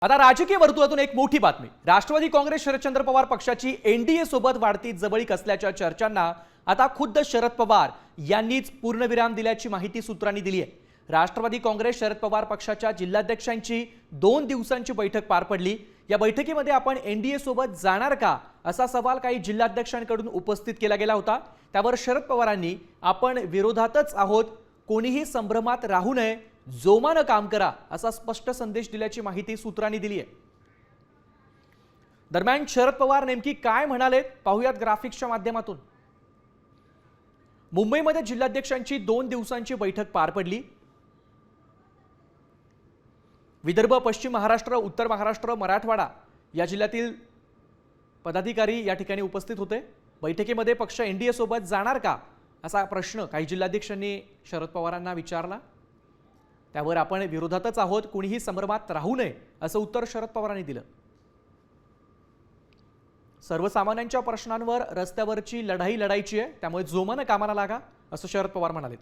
आता राजकीय वर्तुळातून एक मोठी बातमी। राष्ट्रवादी काँग्रेस शरदचंद्र पवार पक्षाची एनडीए सोबत वाढती जवळीक असल्याच्या चर्चांना आता खुद्द शरद पवार यांनीच पूर्णविराम दिल्याची माहिती सूत्रांनी दिली आहे। राष्ट्रवादी काँग्रेस शरद पवार पक्षाच्या जिल्हाध्यक्षांची 2 दिवसांची बैठक पार पडली। या बैठकीमध्ये आपण एनडीए सोबत जाणार का असा सवाल काही जिल्हाध्यक्षांकडून उपस्थित केला गेला होता। त्यावर शरद पवारांनी आपण विरोधातच आहोत, कोणीही संभ्रमात राहू नये, जोमानं काम करा असा स्पष्ट संदेश दिल्याची माहिती सूत्रांनी दिली आहे। दरम्यान शरद पवार नेमकी काय म्हणाले पाहूयात ग्राफिक्सच्या माध्यमातून। मुंबईमध्ये जिल्हाध्यक्षांची 2 दिवसांची बैठक पार पडली। विदर्भ, पश्चिम महाराष्ट्र, उत्तर महाराष्ट्र, मराठवाडा या जिल्ह्यातील पदाधिकारी या ठिकाणी उपस्थित होते। बैठकीमध्ये पक्ष एनडीए सोबत जाणार का असा प्रश्न काही जिल्हाध्यक्षांनी शरद पवारांना विचारला। त्यावर आपण विरोधातच आहोत, कोणीही संभ्रमात राहू नये असं उत्तर शरद पवारांनी दिलं। सर्वसामान्यांच्या प्रश्नांवर रस्त्यावरची लढाई लढायची आहे, त्यामुळे जोमानं कामाला लागा असं शरद पवार म्हणाले।